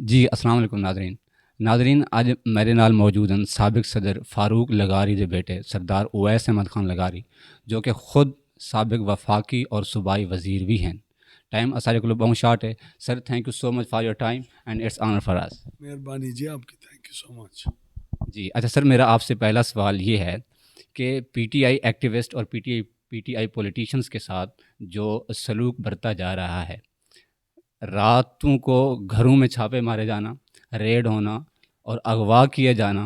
جی السلام علیکم ناظرین آج میرے نال موجود ہیں سابق صدر فاروق لغاری کے بیٹے سردار اویس احمد خان لغاری جو کہ خود سابق وفاقی اور صوبائی وزیر بھی ہیں. ٹائم سارے کو بہت شارٹ ہے. Sir thank you so much for your time and it's honour for us. مہربانی جی آپ کی، تھینک یو سو مچ. جی اچھا سر، میرا آپ سے پہلا سوال یہ ہے کہ پی ٹی آئی ایکٹیوسٹ اور پی ٹی آئی پولیٹیشنز کے ساتھ جو سلوک برتا جا رہا ہے، راتوں کو گھروں میں چھاپے مارے جانا، ریڈ ہونا اور اغوا کیے جانا،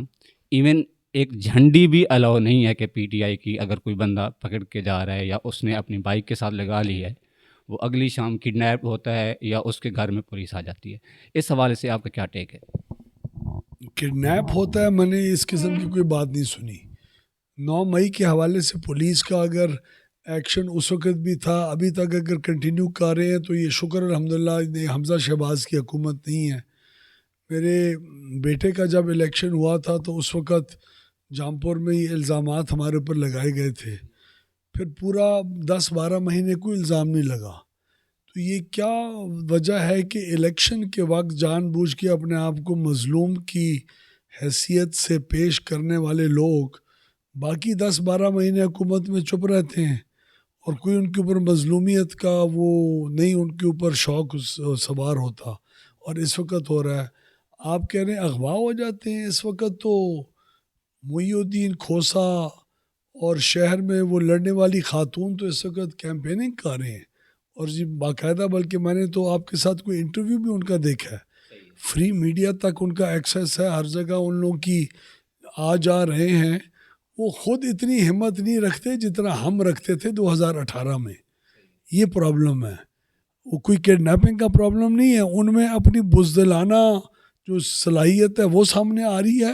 ایون ایک جھنڈی بھی الاؤ نہیں ہے کہ پی ٹی آئی کی اگر کوئی بندہ پکڑ کے جا رہا ہے یا اس نے اپنی بائک کے ساتھ لگا لی ہے، وہ اگلی شام کڈنیپ ہوتا ہے یا اس کے گھر میں پولیس آ جاتی ہے. اس حوالے سے آپ کا کیا ٹیک ہے؟ کڈنیپ ہوتا ہے، میں نے اس قسم کی کوئی بات نہیں سنی. 9 مئی کے حوالے سے پولیس کا اگر ایکشن اس وقت بھی تھا، ابھی تک اگر کنٹینیو کر رہے ہیں تو یہ شکر الحمدللہ یہ حمزہ شہباز کی حکومت نہیں ہے. میرے بیٹے کا جب الیکشن ہوا تھا تو اس وقت جامپور میں یہ الزامات ہمارے اوپر لگائے گئے تھے، پھر پورا 10-12 مہینے کوئی الزام نہیں لگا. تو یہ کیا وجہ ہے کہ الیکشن کے وقت جان بوجھ کے اپنے آپ کو مظلوم کی حیثیت سے پیش کرنے والے لوگ باقی 10-12 مہینے حکومت میں چپ رہتے ہیں اور کوئی ان کے اوپر مظلومیت کا وہ نہیں، ان کے اوپر شوق سوار ہوتا، اور اس وقت ہو رہا ہے. آپ کہہ رہے ہیں اغوا ہو جاتے ہیں. اس وقت تو محی الدین کھوسا اور شہر میں وہ لڑنے والی خاتون تو اس وقت کیمپیننگ کر رہے ہیں، اور جی باقاعدہ، بلکہ میں نے تو آپ کے ساتھ کوئی انٹرویو بھی ان کا دیکھا ہے. فری میڈیا تک ان کا ایکسیس ہے، ہر جگہ ان لوگوں کی آ جا رہے ہیں. وہ خود اتنی ہمت نہیں رکھتے جتنا ہم رکھتے تھے 2018 میں. یہ پرابلم ہے. وہ کوئی کڈنیپنگ کا پرابلم نہیں ہے، ان میں اپنی بزدلانہ جو صلاحیت ہے وہ سامنے آ رہی ہے،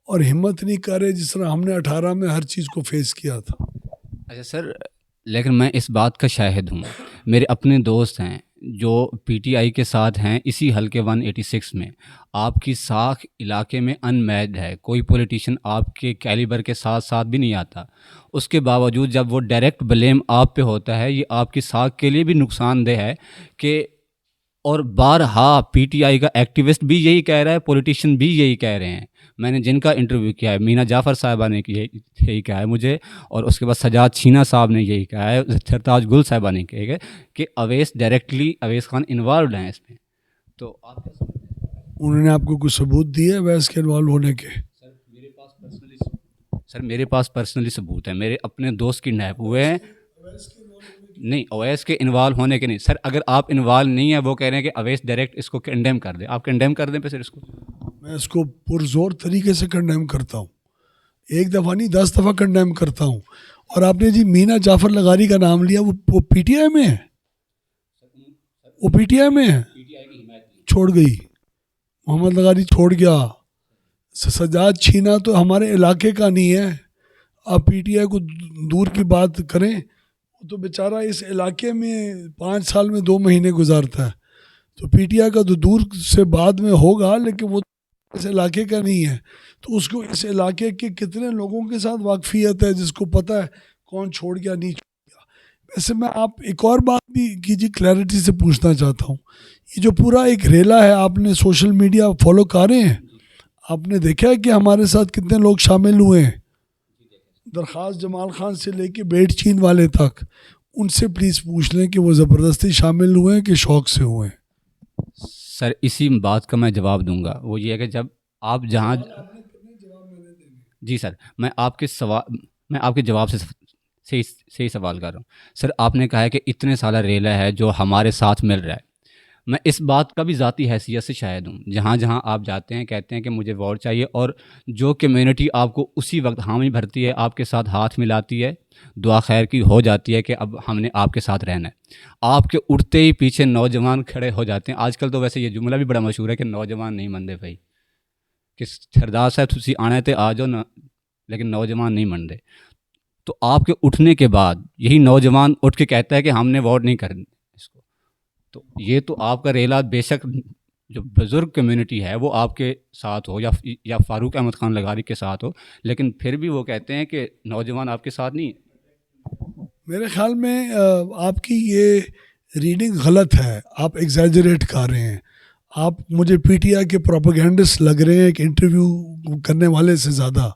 اور ہمت نہیں کر رہے جس طرح ہم نے 18 میں ہر چیز کو فیس کیا تھا. اچھا سر، لیکن میں اس بات کا شاہد ہوں، میرے اپنے دوست ہیں جو پی ٹی آئی کے ساتھ ہیں اسی حلقے 186 میں. آپ کی ساکھ علاقے میں ان میچڈ ہے، کوئی پولیٹیشین آپ کے کیلیبر کے ساتھ بھی نہیں آتا. اس کے باوجود جب وہ ڈائریکٹ بلیم آپ پہ ہوتا ہے، یہ آپ کی ساکھ کے لیے بھی نقصان دہ ہے کہ، اور بارہا پی ٹی آئی کا ایکٹیوسٹ بھی یہی کہہ رہا ہے، پولیٹیشین بھی یہی کہہ رہے ہیں. میں نے جن کا انٹرویو کیا ہے، مینا جعفر صاحبہ نے یہی کہا ہے مجھے، اور اس کے بعد سجاد چھینا صاحب نے یہی کہا ہے، سرتاج گل صاحبہ نے کہا ہے کہ اویس خان انوالوڈ ہیں اس میں. تو آپ انہوں نے آپ کو کوئی ثبوت دیے ویس کے انوالو ہونے کے؟ سر میرے پاس پرسنلی ثبوت ہے، میرے اپنے دوست کی نیپ ہوئے ہیں. نہیں، اویس کے انوالو ہونے کے نہیں سر. اگر آپ انوالو نہیں ہیں، وہ کہہ رہے ہیں کہ اویس ڈائریکٹ اس کو کنڈیم کر دیں. آپ کنڈیم کر دیں پہ سر اس کو. میں اس کو پرزور طریقے سے کنڈیم کرتا ہوں، ایک دفعہ نہیں 10 دفعہ کنڈیم کرتا ہوں. اور آپ نے جی مینا جعفر لغاری کا نام لیا، وہ پی ٹی آئی میں ہے، وہ پی ٹی آئی میں ہے، چھوڑ گئی. محمد لغاری چھوڑ گیا. سجاد چھینا تو ہمارے علاقے کا نہیں ہے. آپ پی ٹی آئی کو دور کی بات کریں، وہ تو بیچارہ اس علاقے میں 5 سال میں 2 مہینے گزارتا ہے. تو پی ٹی آئی کا تو دور سے بعد میں ہوگا، لیکن وہ اس علاقے کا نہیں ہے. تو اس کو اس علاقے کے کتنے لوگوں کے ساتھ واقفیت ہے جس کو پتہ ہے کون چھوڑ گیا نہیں چھوڑ گیا. ویسے میں آپ ایک اور بات بھی کیجیے، کلیئرٹی سے پوچھنا چاہتا ہوں. یہ جو پورا ایک ریلا ہے، آپ نے سوشل میڈیا فالو کر رہے ہیں، آپ نے دیکھا ہے کہ ہمارے ساتھ کتنے لوگ شامل ہوئے ہیں، درخواست جمال خان سے لے کے بیٹ چین والے تک. ان سے پلیز پوچھ لیں کہ وہ زبردستی شامل ہوئے ہیں کہ شوق سے ہوئے ہیں. سر اسی بات کا میں جواب دوں گا. وہ یہ ہے کہ جب آپ جہاں، جی سر، میں آپ کے جواب سے صحیح سوال کر رہا ہوں. سر آپ نے کہا ہے کہ اتنے سالہ ریلا ہے جو ہمارے ساتھ مل رہا ہے. میں اس بات کا بھی ذاتی حیثیت سے شاہد ہوں. جہاں جہاں آپ جاتے ہیں کہتے ہیں کہ مجھے ووٹ چاہیے، اور جو کمیونٹی آپ کو اسی وقت حامی بھرتی ہے، آپ کے ساتھ ہاتھ ملاتی ہے، دعا خیر کی ہو جاتی ہے کہ اب ہم نے آپ کے ساتھ رہنا ہے. آپ کے اٹھتے ہی پیچھے نوجوان کھڑے ہو جاتے ہیں. آج کل تو ویسے یہ جملہ بھی بڑا مشہور ہے کہ نوجوان نہیں منتے بھائی، کہ سردار صاحب تسی آنے تے آ جاؤ نا، لیکن نوجوان نہیں منتے. تو آپ کے اٹھنے کے بعد یہی نوجوان اٹھ کے کہتا ہے کہ ہم نے ووٹ نہیں کرنا اس کو. تو یہ تو آپ کا ریلا بے شک جو بزرگ کمیونٹی ہے وہ آپ کے ساتھ ہو یا فاروق احمد خان لغاری کے ساتھ ہو، لیکن پھر بھی وہ کہتے ہیں کہ نوجوان آپ کے ساتھ نہیں ہے. میرے خیال میں آپ کی یہ ریڈنگ غلط ہے، آپ ایگزیجریٹ کر رہے ہیں. آپ مجھے پی ٹی آئی کے پروپیگنڈسٹ لگ رہے ہیں ایک انٹرویو کرنے والے سے زیادہ.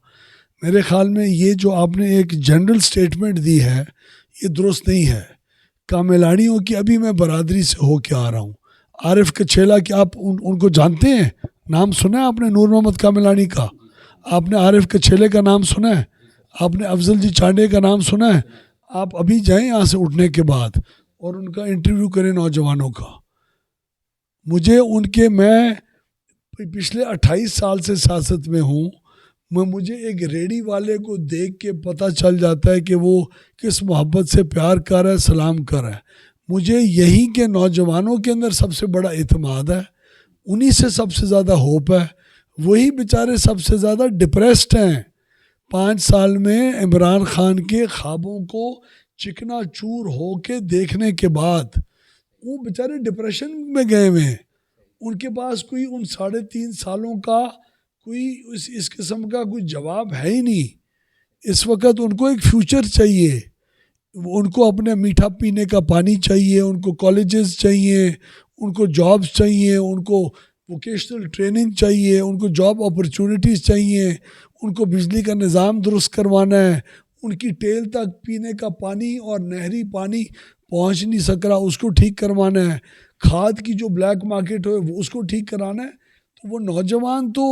میرے خیال میں یہ جو آپ نے ایک جنرل سٹیٹمنٹ دی ہے یہ درست نہیں ہے. کاملانیوں کی ابھی میں برادری سے ہو کے آ رہا ہوں. عارف کچھیلا کہ آپ ان کو جانتے ہیں؟ نام سنا ہے آپ نے نور محمد کاملانی کا؟ آپ نے عارف کچھیلے کا نام سنا ہے؟ آپ نے افضل جی چانڈے کا نام سنا ہے؟ آپ ابھی جائیں یہاں سے اٹھنے کے بعد اور ان کا انٹرویو کریں نوجوانوں کا. مجھے ان کے میں پچھلے 28 سال سے سیاست میں ہوں. مجھے ایک ریڑھی والے کو دیکھ کے پتہ چل جاتا ہے کہ وہ کس محبت سے پیار کر رہا ہے، سلام کر رہا ہے. مجھے یہی کے نوجوانوں کے اندر سب سے بڑا اعتماد ہے، انہی سے سب سے زیادہ ہوپ ہے. وہی بیچارے سب سے زیادہ ڈپریسڈ ہیں. 5 سال میں عمران خان کے خوابوں کو چکنا چور ہو کے دیکھنے کے بعد وہ بیچارے ڈپریشن میں گئے ہوئے ہیں. ان کے پاس کوئی ان 3.5 سالوں کا کوئی اس قسم کا کوئی جواب ہے ہی نہیں. اس وقت ان کو ایک فیوچر چاہیے، ان کو اپنے میٹھا پینے کا پانی چاہیے، ان کو کالجز چاہیے، ان کو جابز چاہیے، ان کو ووکیشنل ٹریننگ چاہیے، ان کو جاب اپرچونٹیز چاہیے، ان کو بجلی کا نظام درست کروانا ہے، ان کی ٹیل تک پینے کا پانی اور نہری پانی پہنچ نہیں سک رہا اس کو ٹھیک کروانا ہے، کھاد کی جو بلیک مارکیٹ ہے وہ اس کو ٹھیک کرانا ہے. تو وہ نوجوان تو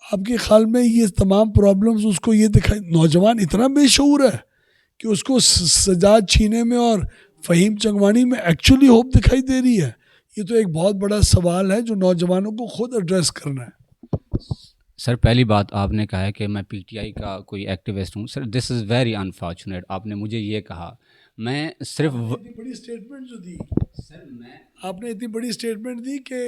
آپ کے خیال میں یہ تمام پرابلمز اس کو یہ دکھائی، نوجوان اتنا بے شعور ہے کہ اس کو سجاد چھینے میں اور فہیم چنگوانی میں ایکچولی ہوپ دکھائی دے رہی ہے. یہ تو ایک بہت بڑا سوال ہے جو نوجوانوں کو خود ایڈریس کرنا ہے. سر پہلی بات آپ نے کہا ہے کہ میں پی ٹی آئی کا کوئی ایکٹیوسٹ ہوں. سر دس از ویری انفارچونیٹ. آپ نے مجھے یہ کہا، میں صرف اتنی بڑی اسٹیٹمنٹ جو دی سر آپ نے، اتنی بڑی اسٹیٹمنٹ دی کہ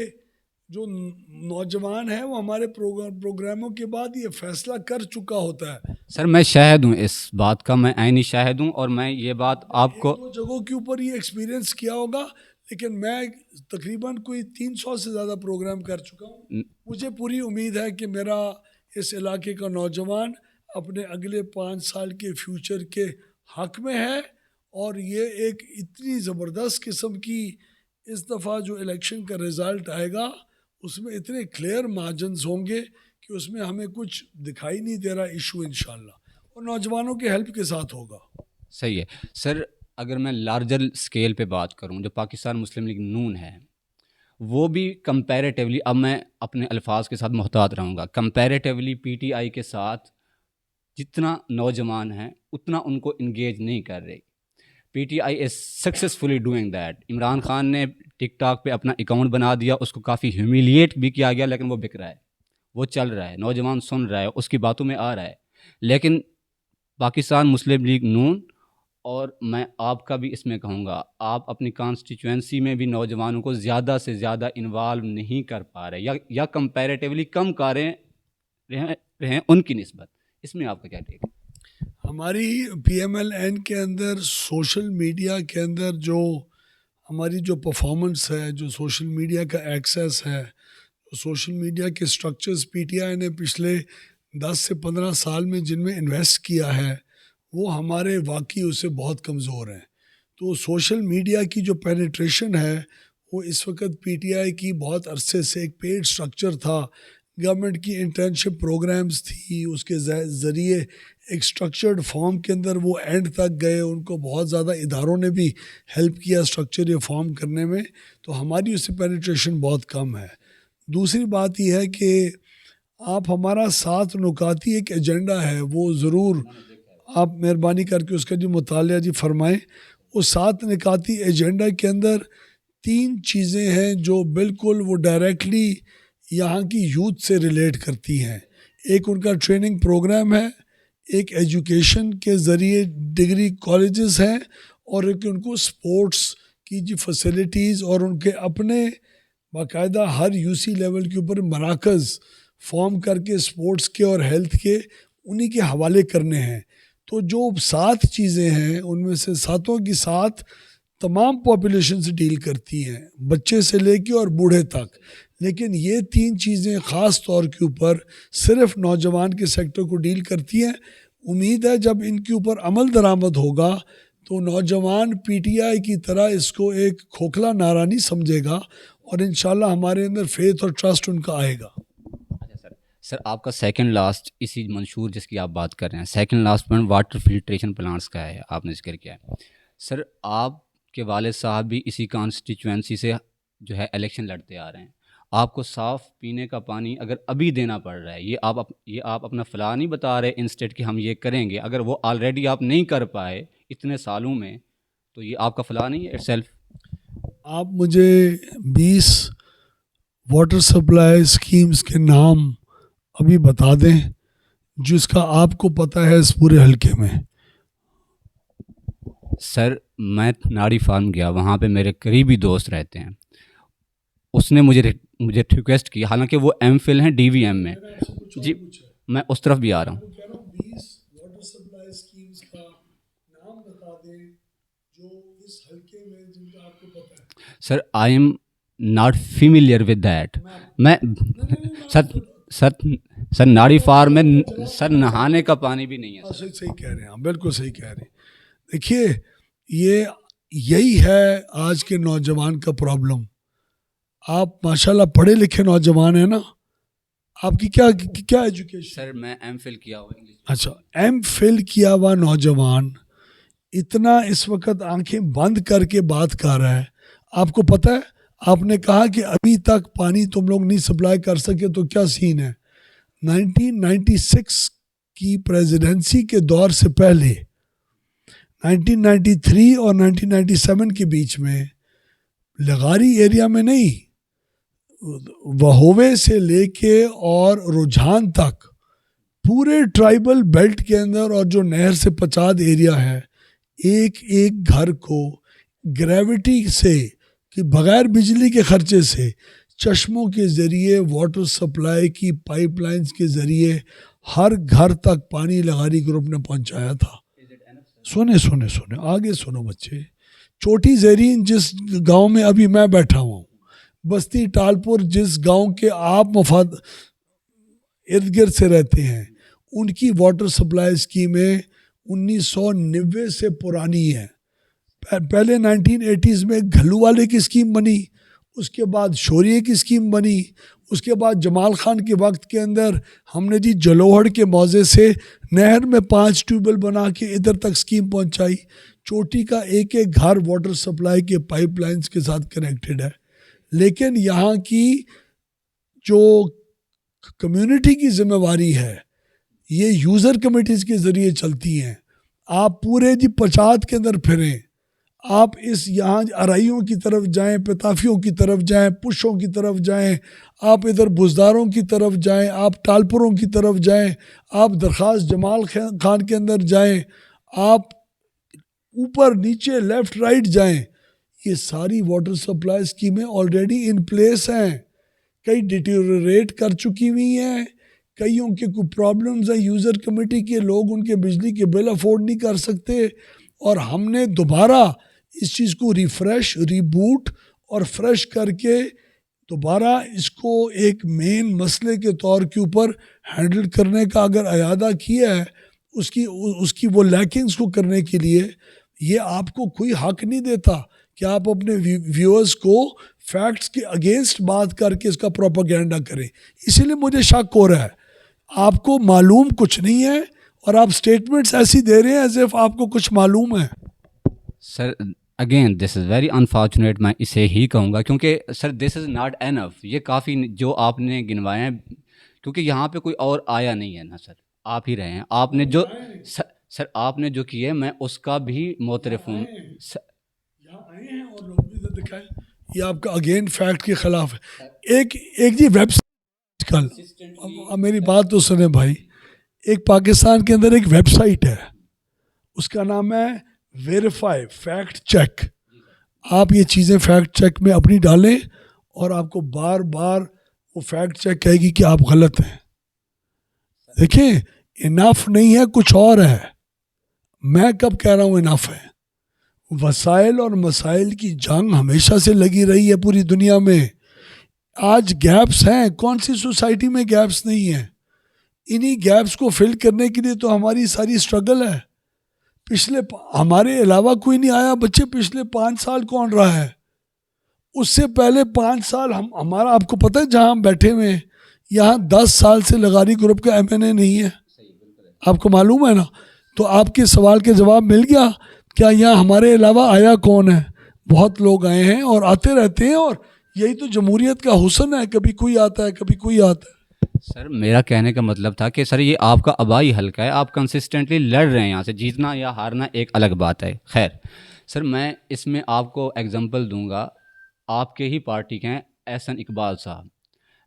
جو نوجوان ہے وہ ہمارے پروگراموں کے بعد یہ فیصلہ کر چکا ہوتا ہے. سر میں شاہد ہوں اس بات کا، میں عینی شاہد ہوں، اور میں یہ بات آپ کو 1-2 جگہوں کے اوپر یہ ایکسپیرینس کیا ہوگا، لیکن میں تقریباً کوئی 300 سے زیادہ پروگرام کر چکا ہوں. مجھے پوری امید ہے کہ میرا اس علاقے کا نوجوان اپنے اگلے 5 سال کے فیوچر کے حق میں ہے. اور یہ ایک اتنی زبردست قسم کی اس دفعہ جو الیکشن کا رزلٹ آئے گا اس میں اتنے کلیئر مارجنز ہوں گے کہ اس میں ہمیں کچھ دکھائی نہیں دے رہا ایشو انشاءاللہ، اور نوجوانوں کے ہیلپ کے ساتھ ہوگا. صحیح ہے. سر اگر میں لارجر اسکیل پہ بات کروں، جو پاکستان مسلم لیگ نون ہے وہ بھی کمپیریٹیولی، اب میں اپنے الفاظ کے ساتھ محتاط رہوں گا، کمپیریٹیولی پی ٹی آئی کے ساتھ جتنا نوجوان ہیں اتنا ان کو انگیج نہیں کر رہی. P T I is successfully doing that. Imran Khan نے ٹک ٹاک پہ اپنا اکاؤنٹ بنا دیا، اس کو کافی ہیومیلیٹ بھی کیا گیا، لیکن وہ بک رہا ہے، وہ چل رہا ہے، نوجوان سن رہا ہے، اس کی باتوں میں آ رہا ہے. لیکن پاکستان مسلم لیگ نون، اور میں آپ کا بھی اس میں کہوں گا، آپ اپنی کانسٹیچوئنسی میں بھی نوجوانوں کو زیادہ سے زیادہ انوالو نہیں کر پا رہے، یا کمپیریٹیولی کم کر رہے ہیں ان کی نسبت. اس میں آپ کا کیا ٹیک ہے؟ ہماری پی ایم ایل این کے اندر سوشل میڈیا کے اندر جو ہماری جو پرفارمنس ہے، جو سوشل میڈیا کا ایکسیس ہے، سوشل میڈیا کے سٹرکچرز پی ٹی آئی نے پچھلے 10 سے 15 سال میں جن میں انویسٹ کیا ہے وہ ہمارے واقعی اس سے بہت کمزور ہیں. تو سوشل میڈیا کی جو پینیٹریشن ہے وہ اس وقت پی ٹی آئی کی بہت عرصے سے ایک پیڈ سٹرکچر تھا، گورنمنٹ کی انٹرنشپ پروگرامز تھی، اس کے ذریعے ایک سٹرکچرڈ فارم کے اندر وہ اینڈ تک گئے. ان کو بہت زیادہ اداروں نے بھی ہیلپ کیا سٹرکچر یہ فارم کرنے میں. تو ہماری اس سے پینیٹریشن بہت کم ہے. دوسری بات یہ ہے کہ آپ ہمارا 7 نکاتی ایک ایجنڈا ہے، وہ ضرور آپ مہربانی کر کے اس کا جو مطالعہ جی فرمائیں. اس 7 نکاتی ایجنڈا کے اندر 3 چیزیں ہیں جو بالکل وہ ڈائریکٹلی یہاں کی یوتھ سے ریلیٹ کرتی ہیں. ایک ان کا ٹریننگ پروگرام ہے، ایک ایجوکیشن کے ذریعے ڈگری کالجز ہیں، اور ایک ان کو سپورٹس کی جی فیسلٹیز، اور ان کے اپنے باقاعدہ ہر یو سی لیول کے اوپر مراکز فارم کر کے سپورٹس کے اور ہیلتھ کے انہی کے حوالے کرنے ہیں. تو جو 7 چیزیں ہیں ان میں سے 7 کی 7 تمام پاپولیشن سے ڈیل کرتی ہیں، بچے سے لے کے اور بوڑھے تک. لیکن یہ 3 چیزیں خاص طور کے اوپر صرف نوجوان کے سیکٹر کو ڈیل کرتی ہیں. امید ہے جب ان کے اوپر عمل درآمد ہوگا تو نوجوان پی ٹی آئی کی طرح اس کو ایک کھوکھلا نعرہ نہیں سمجھے گا، اور انشاءاللہ ہمارے اندر فیتھ اور ٹرسٹ ان کا آئے گا. اچھا سر آپ کا سیکنڈ لاسٹ اسی منشور جس کی آپ بات کر رہے ہیں second last point water filtration plants کا ہے, آپ نے ذکر کیا ہے. سر آپ کے والد صاحب بھی اسی کانسٹیچوئنسی سے جو ہے الیکشن لڑتے آ رہے ہیں. آپ کو صاف پینے کا پانی اگر ابھی دینا پڑ رہا ہے, یہ آپ اپنا فلاح نہیں بتا رہے انسٹیٹ کہ ہم یہ کریں گے, اگر وہ آلریڈی آپ نہیں کر پائے اتنے سالوں میں تو یہ آپ کا فلاح نہیں ہے اٹ سیلف. آپ مجھے 20 واٹر سپلائی اسکیمز کے نام ابھی بتا دیں جس کا آپ کو پتہ ہے اس پورے حلقے میں. سر میں ناڑی فارم گیا, وہاں پہ میرے قریبی دوست رہتے ہیں, اس نے مجھے ریکویسٹ کی, حالانکہ وہ ایم فل ہیں ڈی وی ایم میں. جی میں اس طرف بھی آ رہا ہوں. 20 واٹر سپلائی اسکیمز کا نام بتا دیں جو اس حلقے میں جن کا آپ کو پتہ ہے. Sir I am not familiar with that. میں سر ناڑی فارم میں سر نہانے کا پانی بھی نہیں ہے. صحیح کہہ رہے ہیں آپ, بالکل صحیح کہہ رہے ہیں. دیکھیے یہی ہے آج کے نوجوان کا پرابلم. آپ ماشاءاللہ پڑھے لکھے نوجوان ہیں نا, آپ کی کیا ایجوکیشن؟ سر میں ایم فل کیا ہوا انگلش. اچھا, ایم فل کیا ہوا نوجوان اتنا اس وقت آنکھیں بند کر کے بات کر رہا ہے. آپ کو پتہ ہے آپ نے کہا کہ ابھی تک پانی تم لوگ نہیں سپلائی کر سکے, تو کیا سین ہے. 1996 کی پریزیڈنسی کے دور سے پہلے 1993 اور 1997 کے بیچ میں لغاری ایریا میں نہیں, وہوے سے لے کے اور رجحان تک پورے ٹرائبل بیلٹ کے اندر اور جو نہر سے پچاد ایریا ہے, ایک ایک گھر کو گریوٹی سے کہ بغیر بجلی کے خرچے سے چشموں کے ذریعے واٹر سپلائی کی پائپ لائنز کے ذریعے ہر گھر تک پانی لغاری گروپ نے پہنچایا تھا. سنے آگے سنو بچے. چھوٹی زیرین جس گاؤں میں ابھی میں بیٹھا ہوں, بستی ٹالپور جس گاؤں کے آپ مفاد ارد گرد سے رہتے ہیں, ان کی واٹر سپلائی اسکیمیں 1990 سے پرانی ہیں. پہلے 1980s میں گھلو والے کی اسکیم بنی, اس کے بعد شوریے کی اسکیم بنی, اس کے بعد جمال خان کے وقت کے اندر ہم نے جی جلوہڑ کے موضع سے نہر میں 5 ٹیوبل بنا کے ادھر تک اسکیم پہنچائی. چوٹی کا ایک ایک گھر واٹر سپلائی کے پائپ لائنز کے ساتھ کنیکٹڈ ہے. لیکن یہاں کی جو کمیونٹی کی ذمہ واری ہے یہ یوزر کمیٹیز کے ذریعے چلتی ہیں. آپ پورے جی پچاد کے اندر پھریں, آپ اس یہاں ارائیوں کی طرف جائیں, پتافیوں کی طرف جائیں, پشوں کی طرف جائیں, آپ ادھر بزداروں کی طرف جائیں, آپ ٹالپوروں کی طرف جائیں, آپ درخواست جمال خان کے اندر جائیں, آپ اوپر نیچے لیفٹ رائٹ جائیں, یہ ساری واٹر سپلائی اسکیمیں آلریڈی ان پلیس ہیں. کئی ڈیٹیوریٹ کر چکی ہوئی ہیں, کئیوں کے کوئی پرابلمز ہیں یوزر کمیٹی کے, لوگ ان کے بجلی کے بل افورڈ نہیں کر سکتے, اور ہم نے دوبارہ اس چیز کو ریفریش ریبوٹ اور فریش کر کے دوبارہ اس کو ایک مین مسئلے کے طور کے اوپر ہینڈل کرنے کا اگر ارادہ کیا ہے, اس کی وہ لیکنگز کو کرنے کے لیے یہ آپ کو کوئی حق نہیں دیتا کہ آپ اپنے ویورز کو فیکٹس کے اگینسٹ بات کر کے اس کا پروپیگنڈا کریں. اسی لیے مجھے شک ہو رہا ہے آپ کو معلوم کچھ نہیں ہے اور آپ سٹیٹمنٹس ایسی دے رہے ہیں ایز اف آپ کو کچھ معلوم ہے. Sir again this is very unfortunate, میں اسے ہی کہوں گا کیونکہ سر دس از ناٹ اینف. یہ کافی جو آپ نے گنوائے ہیں, کیونکہ یہاں پہ کوئی اور آیا نہیں ہے نا سر, آپ ہی رہے ہیں. آپ نے جو سر آپ نے جو کیے میں اس کا بھی معترف ہوں. یہاں آئے ہیں اور لوگ بھی دکھائیں, یہ آپ کا اگین فیکٹ کے خلاف ہے. ایک جی ویب سائٹ کل, اب میری بات تو سنیں بھائی, ایک پاکستان کے اندر ایک ویب سائٹ ہے, اس کا نام ہے ویریفائی فیکٹ چیک. آپ یہ چیزیں فیکٹ چیک میں اپنی ڈالیں اور آپ کو بار بار وہ فیکٹ چیک کہے گی کہ آپ غلط ہیں. دیکھیں انف نہیں ہے, کچھ اور ہے. میں کب کہہ رہا ہوں انف ہے؟ وسائل اور مسائل کی جنگ ہمیشہ سے لگی رہی ہے پوری دنیا میں. آج گیپس ہیں, کون سی سوسائٹی میں گیپس نہیں ہیں؟ انہی گیپس کو فل کرنے کے لیے تو ہماری ساری سٹرگل ہے. ہمارے علاوہ کوئی نہیں آیا بچے. پچھلے 5 سال کون رہا ہے؟ اس سے پہلے 5 سال ہمارا آپ کو پتہ ہے جہاں ہم بیٹھے ہوئے ہیں یہاں 10 سال سے لغاری گروپ کا MNA نہیں ہے, آپ کو معلوم ہے نا. تو آپ کے سوال کے جواب مل گیا. کیا یہاں ہمارے علاوہ آیا کون ہے؟ بہت لوگ آئے ہیں اور آتے رہتے ہیں, اور یہی تو جمہوریت کا حسن ہے, کبھی کوئی آتا ہے کبھی کوئی آتا ہے. سر میرا کہنے کا مطلب تھا کہ سر یہ آپ کا آبائی حلقہ ہے, آپ کنسسٹنٹلی لڑ رہے ہیں یہاں سے, جیتنا یا ہارنا ایک الگ بات ہے. خیر سر میں اس میں آپ کو ایگزامپل دوں گا, آپ کے ہی پارٹی کے ہیں احسن اقبال صاحب.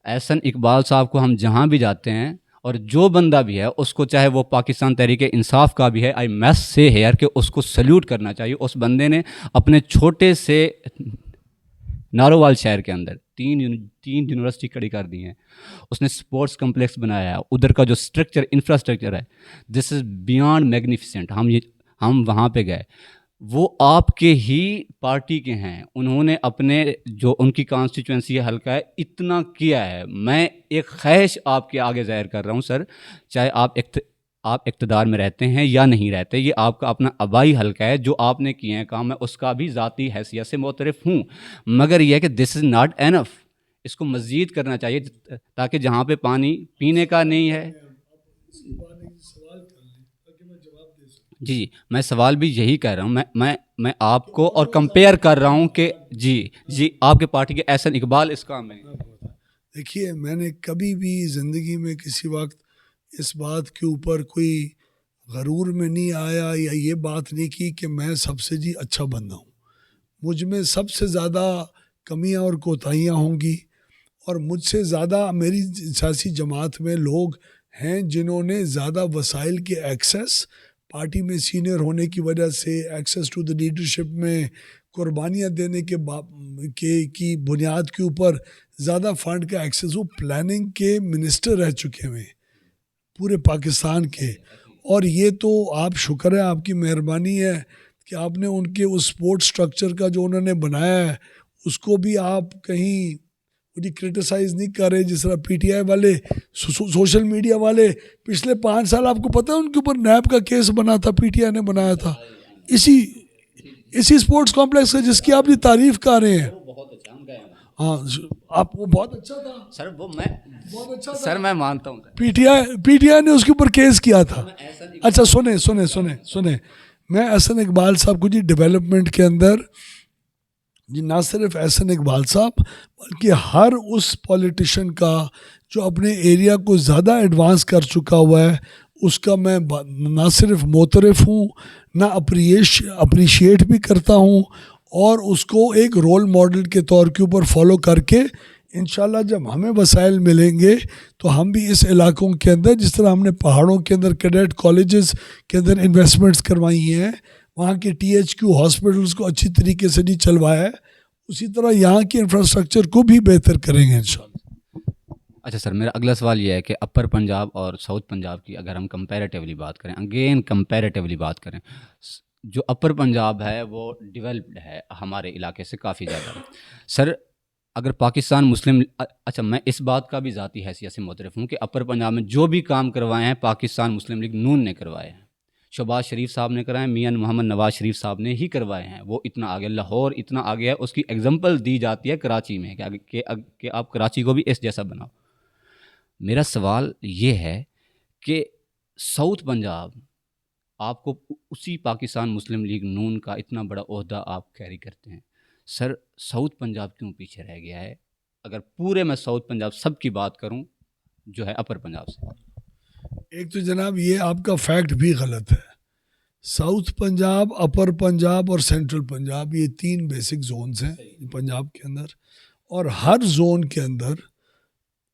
احسن اقبال صاحب کو ہم جہاں بھی جاتے ہیں اور جو بندہ بھی ہے اس کو, چاہے وہ پاکستان تحریک انصاف کا بھی ہے, آئی مسٹ سے ہیئر کہ اس کو سلیوٹ کرنا چاہیے. اس بندے نے اپنے چھوٹے سے نارووال شہر کے اندر تین یونیورسٹی کھڑی کر دی ہیں. اس نے اسپورٹس کمپلیکس بنایا ہے, ادھر کا جو اسٹرکچر انفراسٹرکچر ہے دس از بیانڈ میگنیفیسنٹ. ہم وہاں پہ گئے, وہ آپ کے ہی پارٹی کے ہیں, انہوں نے اپنے جو ان کی کانسٹیچوئنسی حلقہ ہے اتنا کیا ہے. میں ایک خواہش آپ کے آگے ظاہر کر رہا ہوں سر, چاہے آپ اقتدار میں رہتے ہیں یا نہیں رہتے, یہ آپ کا اپنا آبائی حلقہ ہے. جو آپ نے کیے ہیں کام, میں اس کا بھی ذاتی حیثیت سے معترف ہوں, مگر یہ ہے کہ دس از ناٹ اینف, اس کو مزید کرنا چاہیے تاکہ جہاں پہ پانی پینے کا نہیں ہے. جی میں سوال بھی یہی کہہ رہا ہوں, میں آپ کو اور کمپیئر کر رہا ہوں کہ جی آپ کے پارٹی کے احسن اقبال اس کام میں. دیکھیے میں نے کبھی بھی زندگی میں کسی وقت اس بات کے اوپر کوئی غرور میں نہیں آیا یا یہ بات نہیں کی کہ میں سب سے اچھا بندہ ہوں. مجھ میں سب سے زیادہ کمیاں اور کوتاہیاں ہوں گی, اور مجھ سے زیادہ میری سیاسی جماعت میں لوگ ہیں جنہوں نے زیادہ وسائل کے ایکسیس, پارٹی میں سینئر ہونے کی وجہ سے ایکسیس ٹو دی لیڈرشپ میں قربانیاں دینے کی بنیاد کے اوپر زیادہ فنڈ کا ایکسیس, وہ پلاننگ کے منسٹر رہ چکے ہوئے پورے پاکستان کے. اور یہ تو آپ شکر ہے, آپ کی مہربانی ہے کہ آپ نے ان کے اس سپورٹ سٹرکچر کا جو انہوں نے بنایا ہے اس کو بھی آپ کہیں انہیں کرٹیسائز نہیں کر رہے, جس طرح PTI والے سوشل میڈیا والے پچھلے 5 سال آپ کو پتہ ہے ان کے اوپر نیب کا کیس بنا تھا, PTI نے بنایا تھا اسی سپورٹس کمپلیکس کا, جس کی آپ نے تعریف کر رہے ہیں. ہاں آپ وہ بہت اچھا تھا سر, وہ میں بہت اچھا سر میں مانتا ہوں PTI نے اس کے اوپر کیس کیا تھا. اچھا سنیں میں احسن اقبال صاحب کو ڈیولپمنٹ کے اندر نہ صرف احسن اقبال صاحب بلکہ ہر اس پولیٹیشین کا جو اپنے ایریا کو زیادہ ایڈوانس کر چکا ہوا ہے اس کا میں نہ صرف معترف ہوں, نہ اپریشیٹ بھی کرتا ہوں, اور اس کو ایک رول ماڈل کے طور کے اوپر فالو کر کے انشاءاللہ جب ہمیں وسائل ملیں گے تو ہم بھی اس علاقوں کے اندر, جس طرح ہم نے پہاڑوں کے اندر کیڈٹ کالجز کے اندر انویسٹمنٹس کروائی ہیں, وہاں کے THQ ہاسپٹلس کو اچھی طریقے سے نہیں چلوایا ہے, اسی طرح یہاں کے انفراسٹرکچر کو بھی بہتر کریں گے انشاءاللہ. اچھا سر, میرا اگلا سوال یہ ہے کہ اپر پنجاب اور ساؤتھ پنجاب کی اگر ہم کمپیریٹیولی بات کریں, کمپیریٹیولی بات کریں, جو اپر پنجاب ہے وہ ڈیولپڈ ہے ہمارے علاقے سے کافی زیادہ. سر اگر پاکستان مسلم, اچھا میں اس بات کا بھی ذاتی حیثیت سے معترف ہوں کہ اپر پنجاب میں جو بھی کام کروائے ہیں پاکستان مسلم لیگ نون نے کروائے ہیں, شہباز شریف صاحب نے کرائے, میاں محمد نواز شریف صاحب نے ہی کروائے ہیں. وہ اتنا آگے, لاہور اتنا آگے ہے, اس کی ایگزامپل دی جاتی ہے کراچی میں کہ آپ کراچی کو بھی اس جیسا بناؤ. میرا سوال یہ ہے کہ ساؤتھ پنجاب آپ کو اسی پاکستان مسلم لیگ نون کا اتنا بڑا عہدہ آپ کیری کرتے ہیں, سر ساؤتھ پنجاب کیوں پیچھے رہ گیا ہے اگر پورے میں ساؤتھ پنجاب سب کی بات کروں جو ہے اپر پنجاب سے؟ ایک تو جناب یہ آپ کا فیکٹ بھی غلط ہے. ساؤتھ پنجاب, اپر پنجاب اور سینٹرل پنجاب یہ 3 بیسک زونز ہیں پنجاب کے اندر, اور ہر زون کے اندر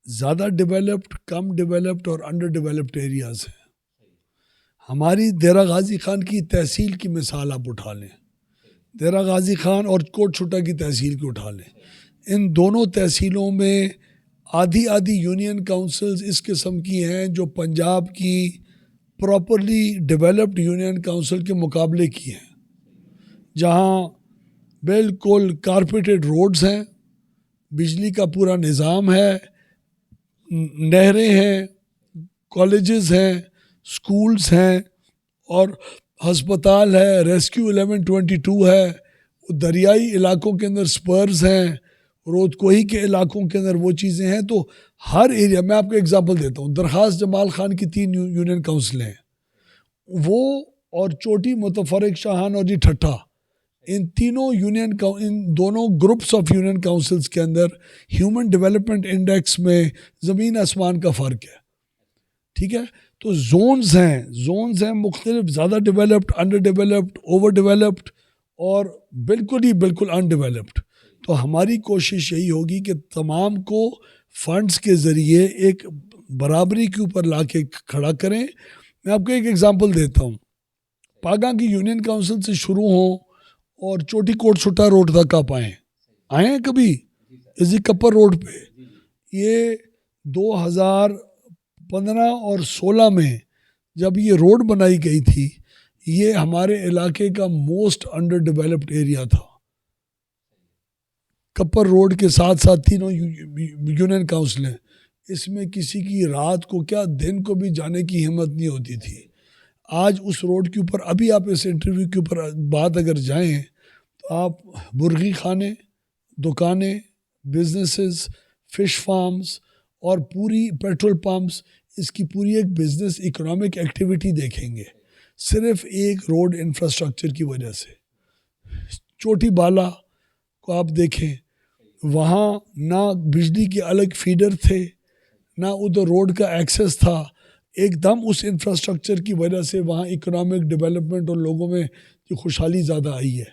زیادہ ڈیولپڈ, کم ڈیولپڈ اور انڈر ڈیولپڈ ایریاز ہیں. ہماری دیرہ غازی خان کی تحصیل کی مثال آپ اٹھا لیں, دیرہ غازی خان اور کوٹ چھٹا کی تحصیل کو اٹھا لیں, ان دونوں تحصیلوں میں آدھی یونین کاؤنسلز اس قسم کی ہیں جو پنجاب کی پراپرلی ڈیولپڈ یونین کاؤنسل کے مقابلے کی ہیں, جہاں بالکل کارپیٹڈ روڈز ہیں, بجلی کا پورا نظام ہے, نہریں ہیں, کالجز ہیں, سکولز ہیں, اور ہسپتال ہے, ریسکیو 1122 ہے, دریائی علاقوں کے اندر سپرز ہیں, رود کوہی کے علاقوں کے اندر وہ چیزیں ہیں. تو ہر ایریا, میں آپ کو اگزامپل دیتا ہوں, درخواست جمال خان کی 3 یونین کونسلیں ہیں, وہ اور چوٹی متفرق شاہان اور جی ٹھٹھا, ان تینوں ان دونوں گروپس آف یونین کونسلز کے اندر ہیومن ڈیولپمنٹ انڈیکس میں زمین آسمان کا فرق ہے. ٹھیک ہے, تو زونز ہیں مختلف, زیادہ developed, under developed, over developed اور بالکل ان ڈیولپڈ. تو ہماری کوشش یہی ہوگی کہ تمام کو فنڈز کے ذریعے ایک برابری کے اوپر لا کے کھڑا کریں. میں آپ کو ایک ایگزامپل دیتا ہوں, پاگاں کی یونین کونسل سے شروع ہوں اور چوٹی کوٹ چھٹا روڈ تک آپ آئے ہیں کبھی اسی کپر روڈ پہ. یہ 2015 اور 16 میں جب یہ روڈ بنائی گئی تھی, یہ ہمارے علاقے کا موسٹ انڈر ڈیولپڈ ایریا تھا. کپر روڈ کے ساتھ تینوں یونین کونسلیں, اس میں کسی کی رات کو کیا دن کو بھی جانے کی ہمت نہیں ہوتی تھی. آج اس روڈ کے اوپر, ابھی آپ اس انٹرویو کے اوپر بات اگر جائیں تو آپ برغی خانے, دکانیں, بزنسز, فش فارمز اور پوری پیٹرول پمپس, اس کی پوری ایک بزنس اکنامک ایکٹیویٹی دیکھیں گے صرف ایک روڈ انفراسٹرکچر کی وجہ سے. چوٹی بالا کو آپ دیکھیں, وہاں نہ بجلی کے الگ فیڈر تھے, نہ ادھر روڈ کا ایکسیس تھا. ایک دم اس انفراسٹرکچر کی وجہ سے وہاں اکنامک ڈیولپمنٹ اور لوگوں میں جو خوشحالی زیادہ آئی ہے.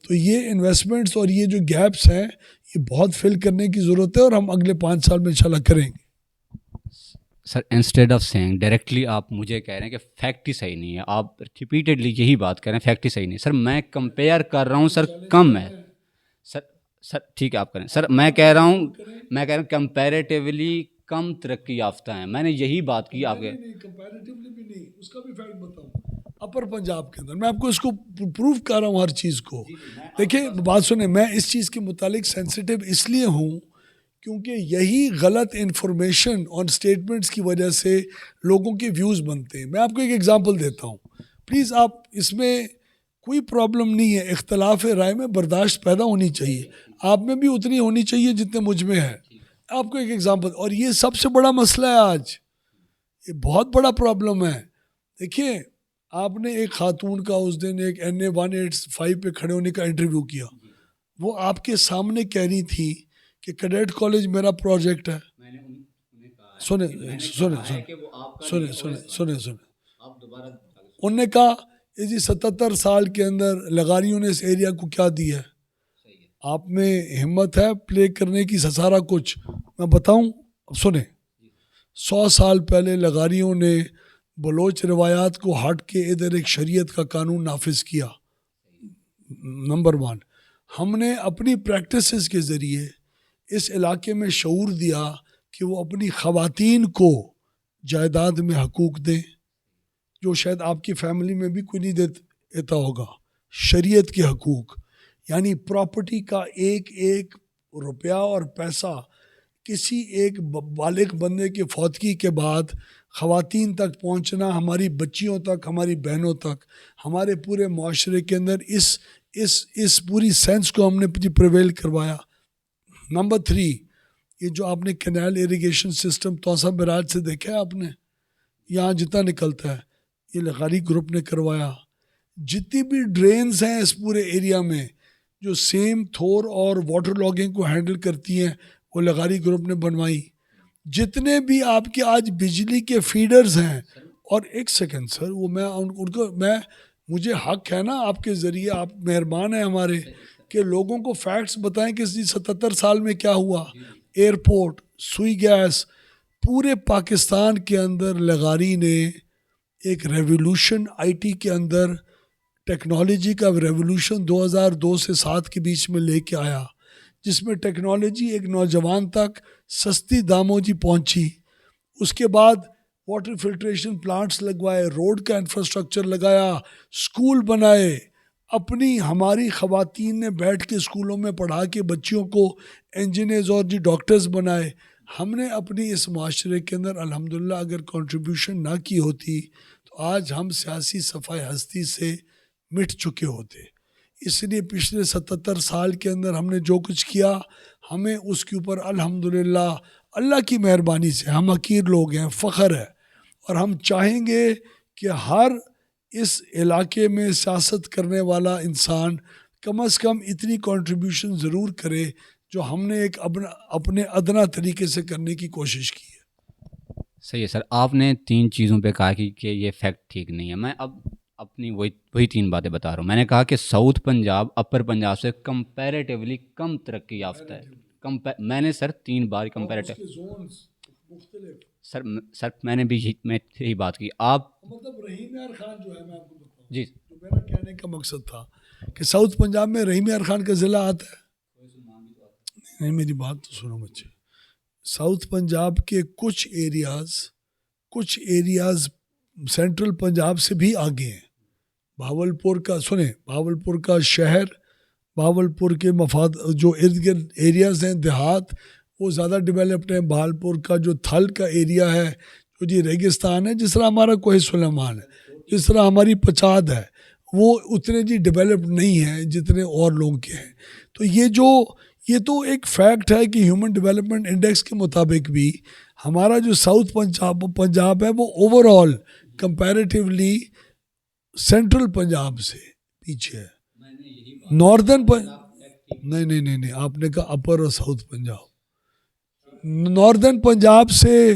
تو یہ انویسٹمنٹس اور یہ جو گیپس ہیں یہ بہت فل کرنے کی ضرورت ہے, اور ہم اگلے 5 سال میں انشاءاللہ کریں گے. سر انسٹیڈ آف سینگ ڈائریکٹلی آپ مجھے کہہ رہے ہیں کہ فیکٹ ہی صحیح نہیں ہے, آپ ریپیٹیڈلی یہی بات کر رہے ہیں فیکٹ ہی صحیح نہیں. سر میں کمپیئر کر رہا ہوں, سر کم ہے. سر ٹھیک ہے آپ کریں. سر میں کہہ رہا ہوں کمپیریٹیولی کم ترقی یافتہ ہیں. میں نے یہی بات کی آپ کے. کمپیریٹیولی بھی نہیں, اس کا بھی فیکٹ بتاؤں. اپر پنجاب کے اندر میں آپ کو اس کو پروف کر رہا ہوں ہر چیز کو. دیکھیں بات سنیں, میں اس چیز کے متعلق سینسیٹیو اس لیے ہوں کیونکہ یہی غلط انفارمیشن اور سٹیٹمنٹس کی وجہ سے لوگوں کے ویوز بنتے ہیں. میں آپ کو ایک ایگزامپل دیتا ہوں, پلیز آپ اس میں کوئی پرابلم نہیں ہے, اختلاف رائے میں برداشت پیدا ہونی چاہیے, آپ میں بھی اتنی ہونی چاہیے جتنے مجھ میں ہے. آپ کو ایک ایگزامپل, اور یہ سب سے بڑا مسئلہ ہے آج, یہ بہت بڑا پرابلم ہے. دیکھیے آپ نے ایک خاتون کا اس دن ایک NA 185 پہ کھڑے ہونے کا انٹرویو کیا, وہ آپ کے سامنے کہہ رہی تھی کہ کیڈیٹ کالج میرا پروجیکٹ ہے. سنیں انہوں نے کہا جی 77 سال کے اندر لغاریوں نے اس ایریا کو کیا دیا ہے, آپ میں ہمت ہے پلے کرنے کی سارا کچھ. میں بتاؤں, سنیں, 100 سال پہلے لغاریوں نے بلوچ روایات کو ہٹ کے ادھر ایک شریعت کا قانون نافذ کیا. نمبر 1, ہم نے اپنی پریکٹسز کے ذریعے اس علاقے میں شعور دیا کہ وہ اپنی خواتین کو جائیداد میں حقوق دیں, جو شاید آپ کی فیملی میں بھی کوئی نہیں دیتا ہوگا. شریعت کے حقوق یعنی پراپرٹی کا ایک ایک روپیہ اور پیسہ کسی ایک بالغ بندے کے فوتگی کے بعد خواتین تک پہنچنا, ہماری بچیوں تک, ہماری بہنوں تک, ہمارے پورے معاشرے کے اندر اس پوری سینس کو ہم نے پریویل کروایا. نمبر 3, یہ جو آپ نے کینال ایریگیشن سسٹم توسا براج سے دیکھا ہے آپ نے, یہاں جتنا نکلتا ہے یہ لغاری گروپ نے کروایا. جتنی بھی ڈرینز ہیں اس پورے ایریا میں جو سیم تھور اور واٹر لاگنگ کو ہینڈل کرتی ہیں وہ لغاری گروپ نے بنوائی. جتنے بھی آپ کے آج بجلی کے فیڈرز ہیں, اور ایک سیکنڈ سر, وہ میں ان کو مجھے حق ہے نا آپ کے ذریعے, آپ مہربان ہیں ہمارے, کہ لوگوں کو فیکٹس بتائیں کہ 77 سال میں کیا ہوا. ایئرپورٹ, سوئی گیس, پورے پاکستان کے اندر لغاری نے ایک ریولوشن IT کے اندر, ٹیکنالوجی کا ریولوشن 2002 سے 7 کے بیچ میں لے کے آیا, جس میں ٹیکنالوجی ایک نوجوان تک سستی داموں جی پہنچی. اس کے بعد واٹر فلٹریشن پلانٹس لگوائے, روڈ کا انفراسٹرکچر لگایا, سکول بنائے, اپنی ہماری خواتین نے بیٹھ کے اسکولوں میں پڑھا کے بچیوں کو انجینئرز اور ڈاکٹرز بنائے. ہم نے اپنی اس معاشرے کے اندر الحمدللہ اگر کنٹریبیوشن نہ کی ہوتی تو آج ہم سیاسی صفحہ ہستی سے مٹ چکے ہوتے. اس لیے پچھلے 77 سال کے اندر ہم نے جو کچھ کیا ہمیں اس کے اوپر الحمدللہ اللہ کی مہربانی سے ہم حقیر لوگ ہیں، فخر ہے، اور ہم چاہیں گے کہ ہر اس علاقے میں سیاست کرنے والا انسان کم از کم اتنی کنٹریبیوشن ضرور کرے جو ہم نے ایک اپنے ادنا طریقے سے کرنے کی کوشش کی ہے۔ صحیح ہے سر، آپ نے 3 چیزوں پہ کہا کہ یہ فیکٹ ٹھیک نہیں ہے۔ میں اب اپنی وہی 3 باتیں بتا رہا ہوں۔ میں نے کہا کہ ساؤتھ پنجاب اپر پنجاب سے کمپیریٹیولی کم ترقی یافتہ ہے۔ میں نے سر 3 بار کمپیریٹیو سر میں نے بھی یہی بات کی۔ آپ مطلب رحیم یار خان جو ہے، میں آپ کو بتاؤں جی جو میرا کہنے کا مقصد تھا کہ ساؤتھ پنجاب میں رحیم یار خان کا ضلع آتا ہے، نہیں میری بات تو سنو بچے، ساؤتھ پنجاب کے کچھ ایریاز سینٹرل پنجاب سے بھی آگے ہیں۔ بھاولپور کا سنیں، بھاولپور کا شہر، بھاولپور کے مفاد جو ارد گرد ایریاز ہیں دیہات وہ زیادہ ڈیولپڈ ہیں۔ بھاولپور کا جو تھل کا ایریا ہے جو جی ریگستان ہے، جس طرح ہمارا کوہ سلیمان ہے، جس طرح ہماری پچاد ہے، وہ اتنے جی ڈیولپڈ نہیں ہیں جتنے اور لوگوں کے ہیں۔ تو یہ تو ایک فیکٹ ہے کہ ہیومن ڈیولپمنٹ انڈیکس کے مطابق بھی ہمارا جو ساؤتھ پنجاب ہے وہ over all comparatively central Punjab سے پیچھے ہے۔ ناردرن نہیں آپ نے کہا اپر اور ساؤتھ پنجاب، ناردرن پنجاب سے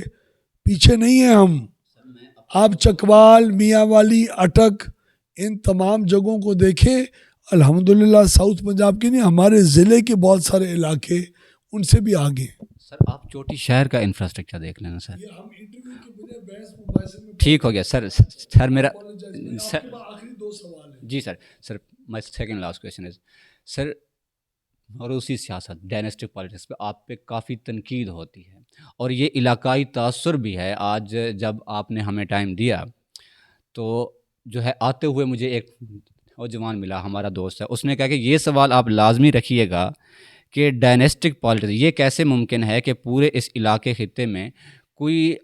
پیچھے نہیں ہیں ہم۔ آپ چکوال، میاں والی، اٹک ان تمام جگہوں کو دیکھیں، الحمدللہ ساؤتھ پنجاب کے نہیں ہمارے ضلع کے بہت سارے علاقے ان سے بھی آگے ہیں۔ سر آپ چوٹی شہر کا انفراسٹرکچر دیکھ لینا سر۔ ٹھیک ہو گیا سر میرا سر آخری 2 سوال ہیں جی سر مائی سیکنڈ لاسٹ کویشچن از سر، موروثی سیاست ڈائنسٹک پالیٹکس پہ آپ پہ کافی تنقید ہوتی ہے، اور یہ علاقائی تاثر بھی ہے۔ آج جب آپ نے ہمیں ٹائم دیا تو جو ہے آتے ہوئے مجھے ایک نوجوان ملا، ہمارا دوست ہے، اس نے کہا کہ یہ سوال آپ لازمی رکھیے گا کہ ڈائنسٹک پالیٹکس یہ کیسے ممکن ہے کہ پورے اس علاقے خطے میں کوئی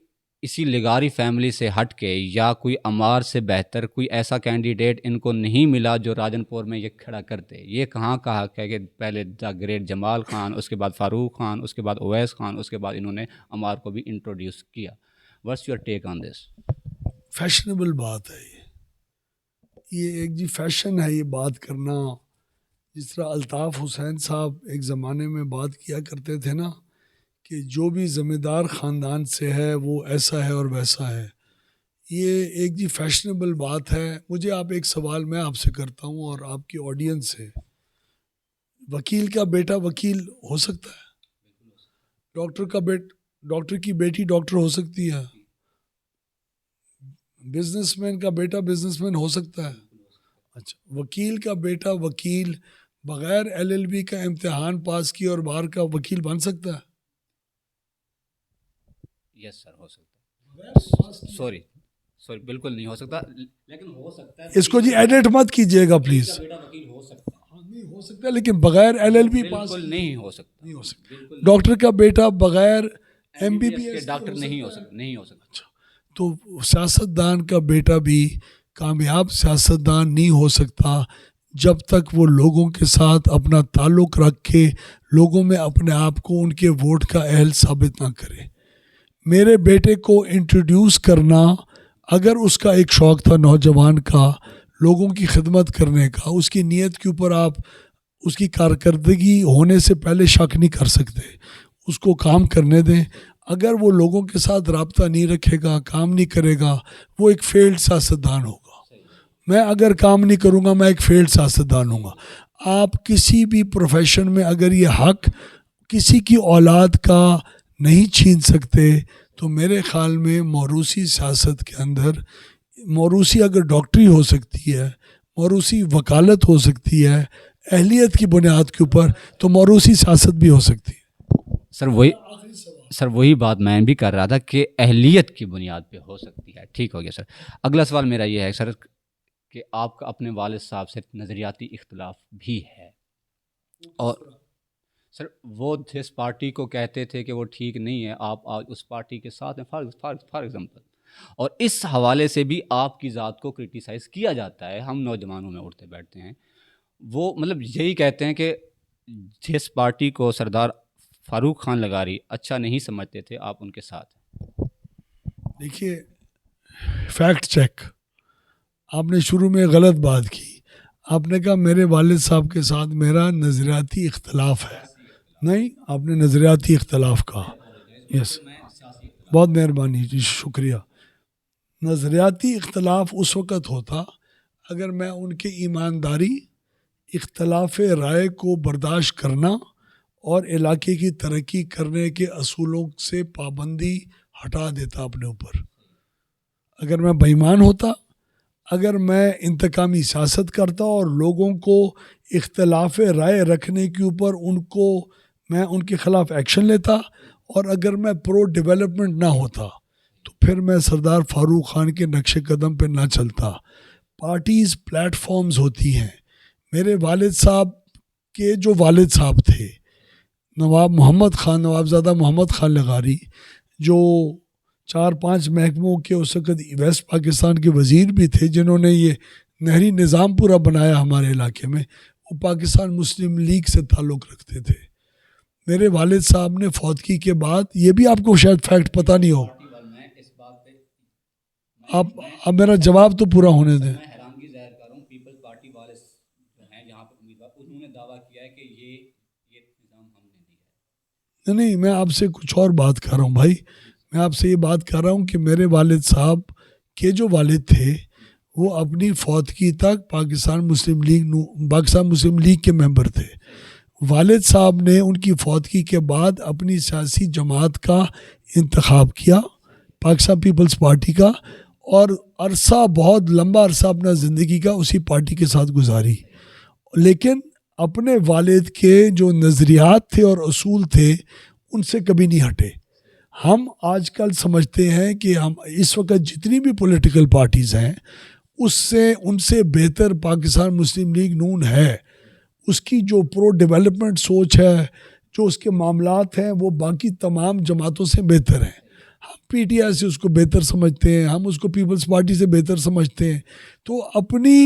اسی لگاری فیملی سے ہٹ کے یا کوئی امار سے بہتر کوئی ایسا کینڈیڈیٹ ان کو نہیں ملا جو راجن پور میں یہ کھڑا کرتے۔ یہ کہاں کہا کہ پہلے دا گریٹ جمال خان، اس کے بعد فاروق خان، اس کے بعد اویس خان، اس کے بعد انہوں نے امار کو بھی انٹروڈیوس کیا۔ What's your take on this? Fashionable بات ہے یہ ایک جی فیشن ہے یہ بات کرنا۔ جس طرح الطاف حسین صاحب ایک زمانے میں بات کیا کرتے تھے نا کہ جو بھی ذمہ دار خاندان سے ہے وہ ایسا ہے اور ویسا ہے، یہ ایک جی فیشنیبل بات ہے۔ مجھے آپ ایک سوال میں آپ سے کرتا ہوں اور آپ کی آڈینس سے، وکیل کا بیٹا وکیل ہو سکتا ہے؟ ڈاکٹر کی بیٹی ڈاکٹر ہو سکتی ہے؟ بزنس مین کا بیٹا بزنس مین ہو سکتا ہے؟ اچھا، وکیل کا بیٹا وکیل بغیر LLB کا امتحان پاس کیے اور باہر کا وکیل بن سکتا ہے؟ یس سر ہو سکتا ہے۔ سوری بالکل نہیں ہو سکتا، لیکن ہو سکتا ہے۔ اس کو جی ایڈٹ مت کیجیے گا پلیز۔ وکیل ہو سکتا ہے، نہیں ہو سکتا ہے لیکن بغیر LLB پاس بالکل نہیں ہو سکتا، نہیں ہو سکتا۔ ڈاکٹر کا بیٹا بغیر MBBS ڈاکٹر نہیں ہو سکتا۔ اچھا، تو سیاستدان کا بیٹا بھی کامیاب سیاستدان نہیں ہو سکتا جب تک وہ لوگوں کے ساتھ اپنا تعلق رکھ کے لوگوں میں اپنے آپ کو ان کے ووٹ کا اہل ثابت نہ کرے۔ میرے بیٹے کو انٹروڈیوس کرنا، اگر اس کا ایک شوق تھا نوجوان کا لوگوں کی خدمت کرنے کا، اس کی نیت کے اوپر آپ اس کی کارکردگی ہونے سے پہلے شک نہیں کر سکتے، اس کو کام کرنے دیں۔ اگر وہ لوگوں کے ساتھ رابطہ نہیں رکھے گا، کام نہیں کرے گا، وہ ایک فیلڈ سیاستدان ہوگا۔ میں اگر کام نہیں کروں گا میں ایک فیلڈ سیاستدان ہوں گا۔ آپ کسی بھی پروفیشن میں اگر یہ حق کسی کی اولاد کا نہیں چھین سکتے تو میرے خیال میں موروثی سیاست کے اندر موروثی اگر ڈاکٹری ہو سکتی ہے، موروثی وکالت ہو سکتی ہے اہلیت کی بنیاد کے اوپر، تو موروثی سیاست بھی ہو سکتی ہے۔ سر وہی بات میں بھی کر رہا تھا کہ اہلیت کی بنیاد پہ ہو سکتی ہے۔ ٹھیک ہو گیا سر۔ اگلا سوال میرا یہ ہے سر کہ آپ کا اپنے والد صاحب سے نظریاتی اختلاف بھی ہے، اور سر وہ جس پارٹی کو کہتے تھے کہ وہ ٹھیک نہیں ہے آپ آج اس پارٹی کے ساتھ ہیں، فار ایگزامپل، اور اس حوالے سے بھی آپ کی ذات کو کرٹیسائز کیا جاتا ہے۔ ہم نوجوانوں میں اٹھتے بیٹھتے ہیں، وہ مطلب یہی کہتے ہیں کہ جس پارٹی کو سردار فاروق خان لغاری اچھا نہیں سمجھتے تھے آپ ان کے ساتھ ہیں۔ دیکھیے فیکٹ چیک، آپ نے شروع میں غلط بات کی، آپ نے کہا میرے والد صاحب کے ساتھ میرا نظریاتی اختلاف ہے، نہیں آپ نے نظریاتی اختلاف کہا، یس بہت مہربانی جی شکریہ۔ نظریاتی اختلاف اس وقت ہوتا اگر میں ان کے ایمانداری، اختلاف رائے کو برداشت کرنا اور علاقے کی ترقی کرنے کے اصولوں سے پابندی ہٹا دیتا اپنے اوپر۔ اگر میں بے ایمان ہوتا، اگر میں انتقامی سیاست کرتا اور لوگوں کو اختلاف رائے رکھنے کے اوپر میں ان کے خلاف ایکشن لیتا، اور اگر میں پرو ڈیولپمنٹ نہ ہوتا تو پھر میں سردار فاروق خان کے نقش قدم پہ نہ چلتا۔ پارٹیز پلیٹ فارمز ہوتی ہیں۔ میرے والد صاحب کے جو والد صاحب تھے نواب محمد خان، نوابزادہ محمد خان لغاری، جو 4-5 محکموں کے اس وقت ویسٹ پاکستان کے وزیر بھی تھے، جنہوں نے یہ نہری نظام پورا بنایا ہمارے علاقے میں، وہ پاکستان مسلم لیگ سے تعلق رکھتے تھے۔ میرے والد صاحب نے فوتگی کے بعد، یہ بھی آپ کو شاید فیکٹ پتہ نہیں ہو، اب میرا جواب تو پورا ہونے دیں۔ میں حیرانگی ظاہر کر رہا ہوں، پیپلز پارٹی والے جو ہیں یہاں پر امیدوار، انہوں نے دعویٰ کیا ہے کہ یہ نظام ہم نے دیا ہے۔ نہیں، میں آپ سے کچھ اور بات کر رہا ہوں بھائی، میں آپ سے یہ بات کر رہا ہوں کہ میرے والد صاحب کے جو والد تھے وہ اپنی فوتگی تک پاکستان مسلم لیگ کے ممبر تھے۔ والد صاحب نے ان کی فوتگی کے بعد اپنی سیاسی جماعت کا انتخاب کیا، پاکستان پیپلز پارٹی کا، اور عرصہ، بہت لمبا عرصہ اپنا زندگی کا اسی پارٹی کے ساتھ گزاری، لیکن اپنے والد کے جو نظریات تھے اور اصول تھے ان سے کبھی نہیں ہٹے۔ ہم آج کل سمجھتے ہیں کہ ہم اس وقت جتنی بھی پولیٹیکل پارٹیز ہیں ان سے بہتر پاکستان مسلم لیگ نون ہے۔ اس کی جو پرو ڈیولپمنٹ سوچ ہے، جو اس کے معاملات ہیں، وہ باقی تمام جماعتوں سے بہتر ہیں۔ ہم پی ٹی آئی سے اس کو بہتر سمجھتے ہیں، ہم اس کو پیپلز پارٹی سے بہتر سمجھتے ہیں۔ تو اپنی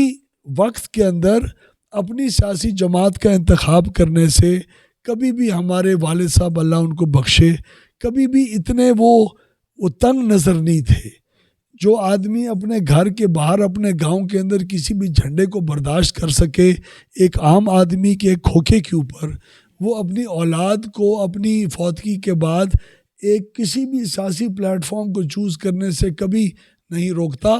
وقت کے اندر اپنی سیاسی جماعت کا انتخاب کرنے سے کبھی بھی ہمارے والد صاحب اللہ ان کو بخشے، کبھی بھی اتنے وہ تنگ نظر نہیں تھے۔ جو آدمی اپنے گھر کے باہر، اپنے گاؤں کے اندر کسی بھی جھنڈے کو برداشت کر سکے ایک عام آدمی کے ایک کھوکے کے اوپر، وہ اپنی اولاد کو اپنی فوتگی کے بعد ایک کسی بھی سیاسی پلیٹ فارم کو چوز کرنے سے کبھی نہیں روکتا۔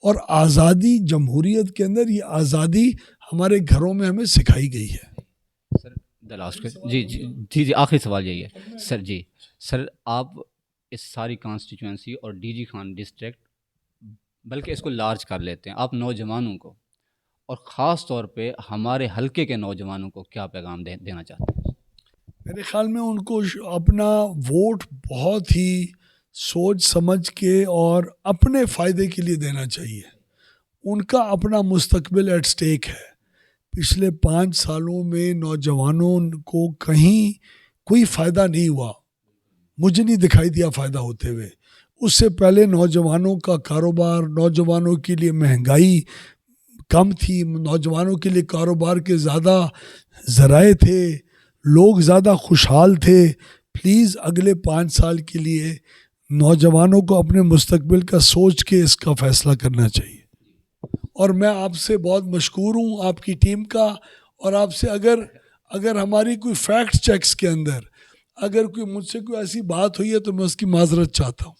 اور آزادی، جمہوریت کے اندر یہ آزادی ہمارے گھروں میں ہمیں سکھائی گئی ہے۔ سر جی آخری سوال یہی ہے سر۔ جی سر، آپ اس ساری کانسٹیچوئنسی اور ڈی جی خان ڈسٹرکٹ، بلکہ اس کو لارج کر لیتے ہیں، آپ نوجوانوں کو اور خاص طور پہ ہمارے حلقے کے نوجوانوں کو کیا پیغام دینا چاہتے ہیں؟ میرے خیال میں ان کو اپنا ووٹ بہت ہی سوچ سمجھ کے اور اپنے فائدے کے لیے دینا چاہیے۔ ان کا اپنا مستقبل ایٹ سٹیک ہے۔ پچھلے 5 سالوں میں نوجوانوں کو کہیں کوئی فائدہ نہیں ہوا، مجھے نہیں دکھائی دیا فائدہ ہوتے ہوئے۔ اس سے پہلے نوجوانوں کا کاروبار، نوجوانوں کے لیے مہنگائی کم تھی، نوجوانوں کے لیے کاروبار کے زیادہ ذرائع تھے، لوگ زیادہ خوشحال تھے۔ پلیز اگلے 5 سال کے لیے نوجوانوں کو اپنے مستقبل کا سوچ کے اس کا فیصلہ کرنا چاہیے۔ اور میں آپ سے بہت مشکور ہوں، آپ کی ٹیم کا، اور آپ سے اگر ہماری کوئی فیکٹ چیکس کے اندر اگر مجھ سے کوئی ایسی بات ہوئی ہے تو میں اس کی معذرت چاہتا ہوں۔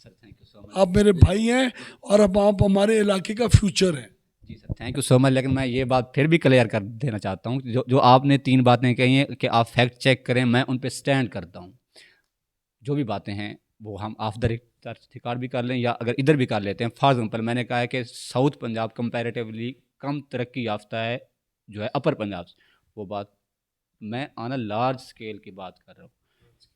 آپ میرے بھائی ہیں اور اب آپ ہمارے علاقے کا فیوچر ہیں۔ جی سر، تھینک یو سو مچ۔ لیکن میں یہ بات پھر بھی کلیئر کر دینا چاہتا ہوں، جو آپ نے 3 باتیں کہی ہیں کہ آپ فیکٹ چیک کریں، میں ان پہ سٹینڈ کرتا ہوں۔ جو بھی باتیں ہیں وہ ہم آف دا ریکارڈ بھی کر لیں یا اگر ادھر بھی کر لیتے ہیں۔ فار ایگزامپل میں نے کہا ہے کہ ساؤتھ پنجاب کمپیریٹیولی کم ترقی یافتہ ہے جو ہے اپر پنجاب سے، وہ بات میں آن اے لارج اسکیل کی بات کر رہا ہوں،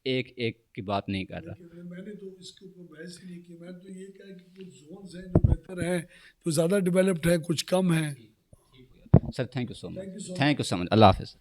ایک کی بات نہیں کر رہا۔ میں نے تو اس کے اوپر بحث ہی نہیں کی، میں تو یہ کہا کہ کچھ زونز ہیں جو بہتر ہیں، تو زیادہ ڈیولپڈ ہیں، کچھ کم ہیں۔ Sir thank you so much, thank you so much, اللہ حافظ۔